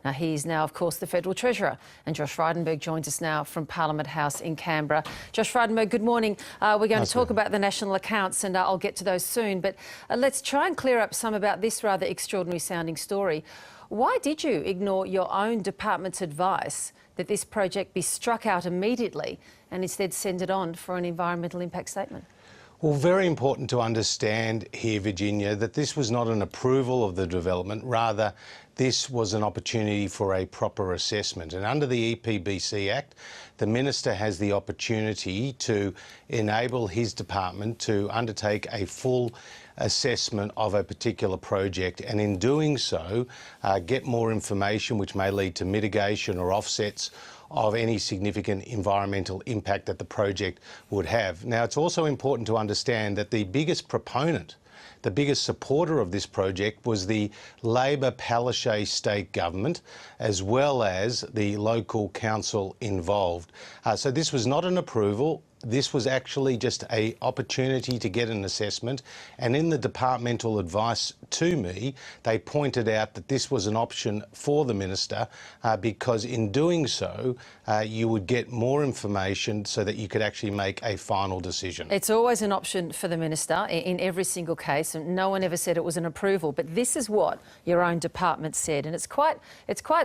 Now, he is now, of course, the Federal Treasurer. And Josh Frydenberg joins us now from Parliament House in Canberra. Josh Frydenberg, good morning. We're going to talk about the national accounts and I'll get to those soon. But let's try and clear up some about this rather extraordinary sounding story. Why did you ignore your own department's advice that this project be struck out immediately and instead send it on for an environmental impact statement? Well, very important to understand here, Virginia, that this was not an approval of the development. Rather, this was an opportunity for a proper assessment. And under the EPBC Act, the Minister has the opportunity to enable his department to undertake a full assessment of a particular project, and in doing so, get more information which may lead to mitigation or offsets of any significant environmental impact that the project would have. Now, it's also important to understand that the biggest proponent, the biggest supporter of this project was the Labor Palaszczuk state government, as well as the local council involved. So this was not an approval. This was actually just an opportunity to get an assessment, and in the departmental advice to me, they pointed out that this was an option for the Minister because in doing so, you would get more information so that you could actually make a final decision. It's always an option for the Minister in every single case, and no one ever said it was an approval. But this is what your own department said, and it's quite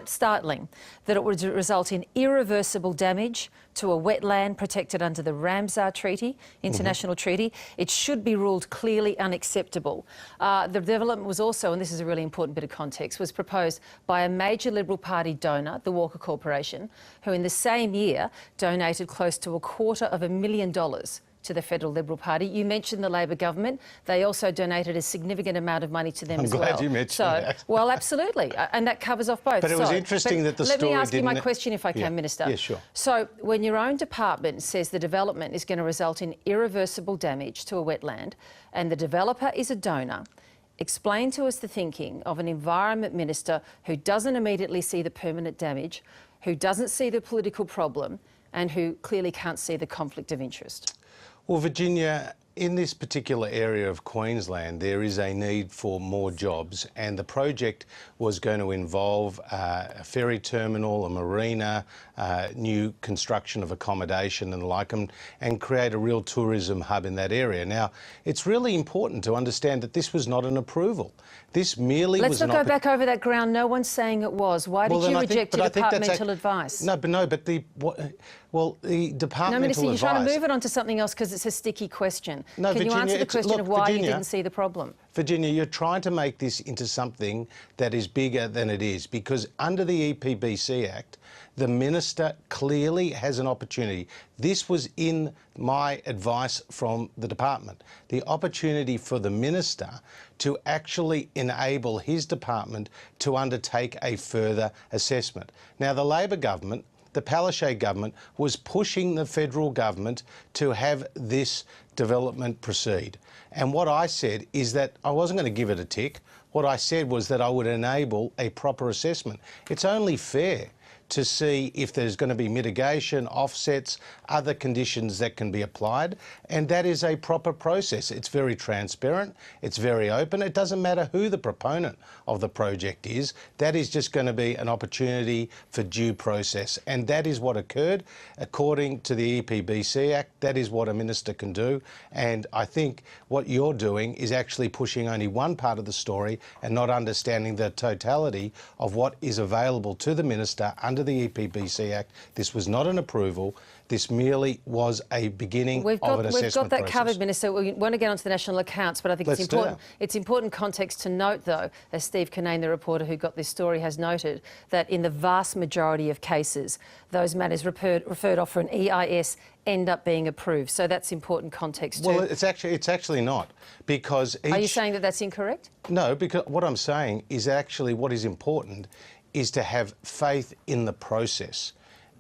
startling that it would result in irreversible damage to a wetland protected under the Ramsar Treaty, international treaty. It should be ruled clearly unacceptable. The development was also, and this is a really important bit of context, was proposed by a major Liberal Party donor, the Walker Corporation, who in the same year donated close to $250,000 to the Federal Liberal Party. You mentioned the Labor government. They also donated a significant amount of money to them as well. I'm glad you mentioned that. Well, absolutely, and that covers off both. But it was interesting that the story didn't... Let me ask you my didn't... question, if I can, Minister. Yeah, sure. So, when your own department says the development is going to result in irreversible damage to a wetland, and the developer is a donor, explain to us the thinking of an Environment Minister who doesn't immediately see the permanent damage, who doesn't see the political problem, and who clearly can't see the conflict of interest. Well, Virginia, in this particular area of Queensland, there is a need for more jobs, and the project was going to involve a ferry terminal, a marina, new construction of accommodation and the like, and create a real tourism hub in that area. Now, it's really important to understand that this was not an approol. This merely was an... Let's not go back over that ground. No one's saying it was. Why did you reject the departmental advice? No, but the departmental No, Minister, you're advice... trying to move it on to something else because it's a sticky question. No, Can Virginia, you answer the question of why you didn't see the problem? Virginia, you're trying to make this into something that is bigger than it is, because under the EPBC Act, the Minister clearly has an opportunity. This was in my advice from the department. The opportunity for the Minister to actually enable his department to undertake a further assessment. Now, the Labor government, the Palaszczuk government, was pushing the federal government to have this development proceed. And what I said is that I wasn't going to give it a tick. What I said was that I would enable a proper assessment. It's only fair to see if there's going to be mitigation, offsets, other conditions that can be applied, and that is a proper process. It's very transparent, it's very open. It doesn't matter who the proponent of the project is. That is just going to be an opportunity for due process, and that is what occurred. According to the EPBC Act, that is what a minister can do, and I think what you're doing is actually pushing only one part of the story and not understanding the totality of what is available to the minister under the EPBC Act. This was not an approval. This merely was a beginning of an assessment process. We've got that covered, Minister. We want to get onto the national accounts, but I think it's important context to note, though, as Steve Kinane, the reporter who got this story, has noted, that in the vast majority of cases, those matters referred off for an EIS end up being approved. So that's important context too. Well, it's actually not, because Are you saying that that's incorrect? No, because what I'm saying is actually what is important is to have faith in the process,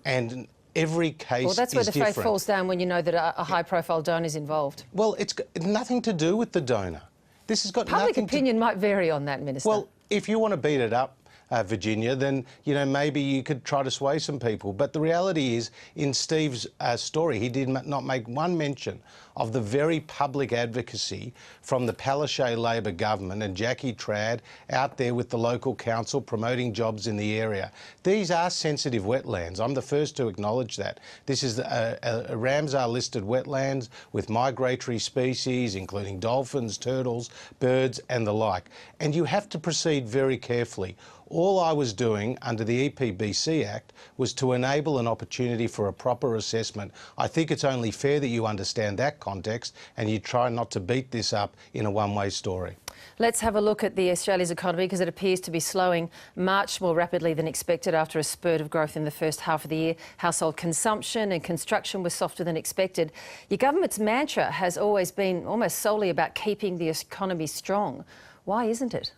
and every case is different. Well, that's where the faith falls down when you know that a high-profile donor is involved. Well, it's got nothing to do with the donor. This has got Public opinion might vary on that, Minister. Well, if you want to beat it up, Virginia, then, you know, maybe you could try to sway some people. But the reality is, in Steve's story, he did not make one mention of the very public advocacy from the Palaszczuk Labor government and Jackie Trad out there with the local council promoting jobs in the area. These are sensitive wetlands. I'm the first to acknowledge that. This is a Ramsar listed wetlands with migratory species, including dolphins, turtles, birds and the like. And you have to proceed very carefully. All I was doing under the EPBC Act was to enable an opportunity for a proper assessment. I think it's only fair that you understand that context and you try not to beat this up in a one-way story. Let's have a look at the Australia's economy, because it appears to be slowing March more rapidly than expected after a spurt of growth in the first half of the year. Household consumption and construction was softer than expected. Your government's mantra has always been almost solely about keeping the economy strong. Why isn't it?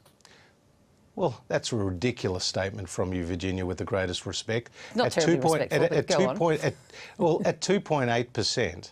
Well, that's a ridiculous statement from you, Virginia, with the greatest respect. Not terribly respectful, but go on. At 2.8%,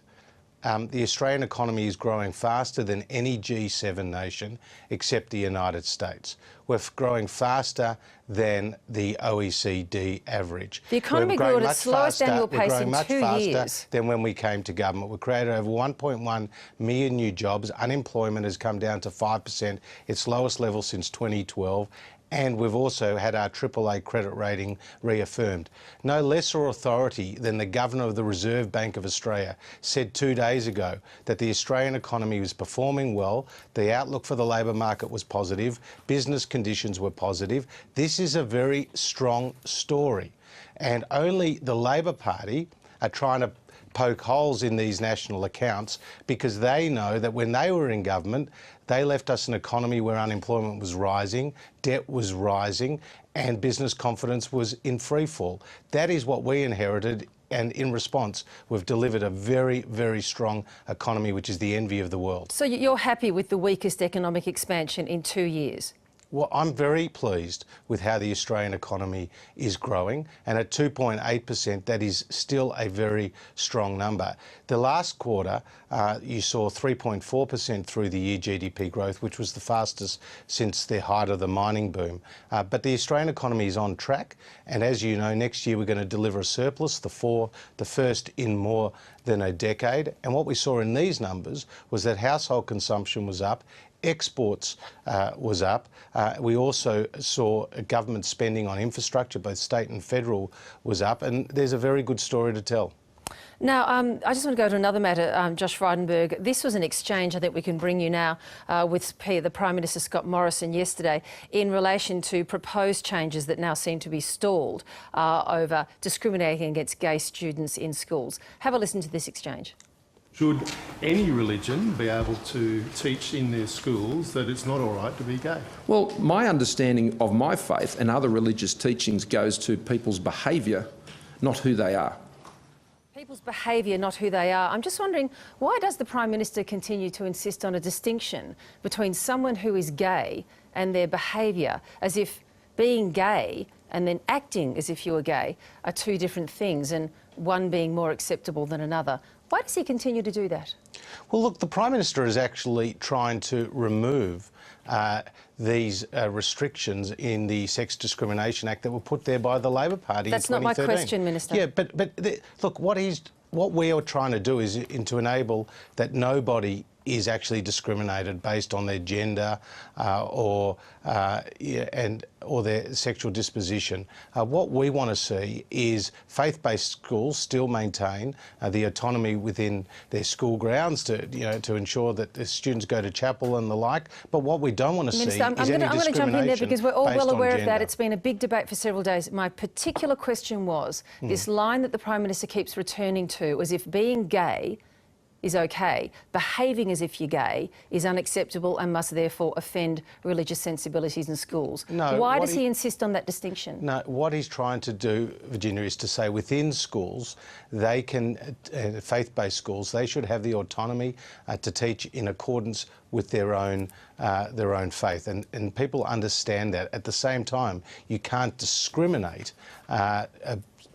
the Australian economy is growing faster than any G7 nation except the United States. We're growing faster than the OECD average. The economy grew at its slowest annual pace in 2 years. We're growing much faster than when we came to government. We've created over 1.1 million new jobs. Unemployment has come down to 5%, its lowest level since 2012. And we've also had our AAA credit rating reaffirmed. No lesser authority than the Governor of the Reserve Bank of Australia said 2 days ago that the Australian economy was performing well, the outlook for the labour market was positive, business conditions were positive. This is a very strong story. And only the Labor Party are trying to poke holes in these national accounts because they know that when they were in government, they left us an economy where unemployment was rising, debt was rising, and business confidence was in freefall. That is what we inherited, and in response, we've delivered a very, very strong economy, which is the envy of the world. So you're happy with the weakest economic expansion in 2 years? Well, I'm very pleased with how the Australian economy is growing, and at 2.8%, that is still a very strong number. The last quarter, you saw 3.4% through the year GDP growth, which was the fastest since the height of the mining boom. But the Australian economy is on track, and as you know, next year we're going to deliver a surplus, the first in more than a decade. And what we saw in these numbers was that household consumption was up, exports was up. We also saw government spending on infrastructure, both state and federal, was up, and there's a very good story to tell. Now, I just want to go to another matter, Josh Frydenberg. This was an exchange I think we can bring you now with the Prime Minister Scott Morrison yesterday in relation to proposed changes that now seem to be stalled over discriminating against gay students in schools. Have a listen to this exchange. Should any religion be able to teach in their schools that it's not all right to be gay? Well, my understanding of my faith and other religious teachings goes to people's behaviour, not who they are. People's behaviour, not who they are. I'm just wondering, why does the Prime Minister continue to insist on a distinction between someone who is gay and their behaviour, as if being gay and then acting as if you were gay are two different things, and one being more acceptable than another? Why does he continue to do that? Well, look, the Prime Minister is actually trying to remove these restrictions in the Sex Discrimination Act that were put there by the Labor Party in 2013. That's not my question, Minister. Yeah, but look, what we are trying to do is to enable that nobody is actually discriminated based on their gender or their sexual disposition. What we want to see is faith-based schools still maintain the autonomy within their school grounds to ensure that the students go to chapel and the like. But what we don't want to see is any discrimination. I'm going to jump in there because we're all well aware of that. Gender. It's been a big debate for several days. My particular question was this line that the Prime Minister keeps returning to, as if being gay is okay, behaving as if you're gay is unacceptable and must therefore offend religious sensibilities in schools. No, why does he insist on that distinction? No, what he's trying to do, Virginia, is to say within schools, they can, faith-based schools, they should have the autonomy to teach in accordance with their own faith, and people understand that. At the same time, you can't discriminate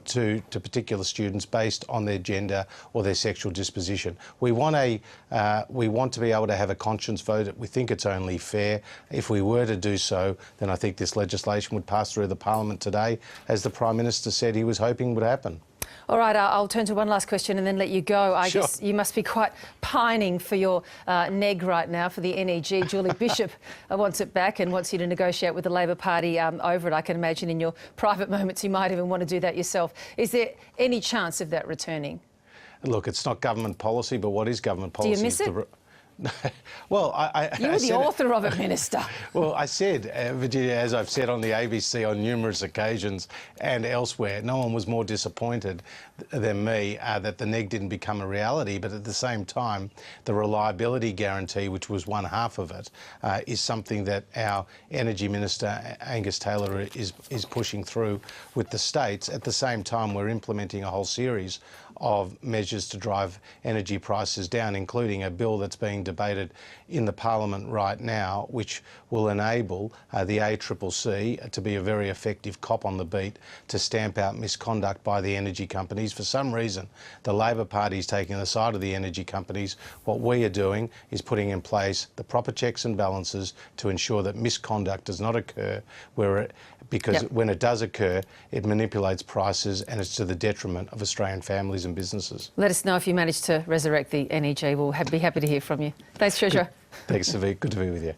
to particular students based on their gender or their sexual disposition. We want to be able to have a conscience vote. We think it's only fair. If we were to do so, then I think this legislation would pass through the Parliament today, as the Prime Minister said he was hoping would happen. All right, I'll turn to one last question and then let you go. I Sure. guess you must be quite pining for your neg right now, for the NEG. Julie Bishop wants it back and wants you to negotiate with the Labor Party over it. I can imagine in your private moments you might even want to do that yourself. Is there any chance of that returning? Look, it's not government policy, but what is government policy? Do you miss it? Well, You were the author of it, Minister. Well, I said, Virginia, as I've said on the ABC on numerous occasions and elsewhere, no one was more disappointed than me that the neg didn't become a reality. But at the same time, the reliability guarantee, which was one half of it, is something that our Energy Minister, Angus Taylor, is pushing through with the states. At the same time, we're implementing a whole series of measures to drive energy prices down, including a bill that's being debated in the Parliament right now, which will enable the ACCC to be a very effective cop on the beat to stamp out misconduct by the energy companies. For some reason, the Labor Party is taking the side of the energy companies. What we are doing is putting in place the proper checks and balances to ensure that misconduct does not occur, because when it does occur, it manipulates prices and it's to the detriment of Australian families and businesses. Let us know if you manage to resurrect the NEG. We'll be happy to hear from you. Thanks, Treasurer. Thanks, Savi. Good to be with you.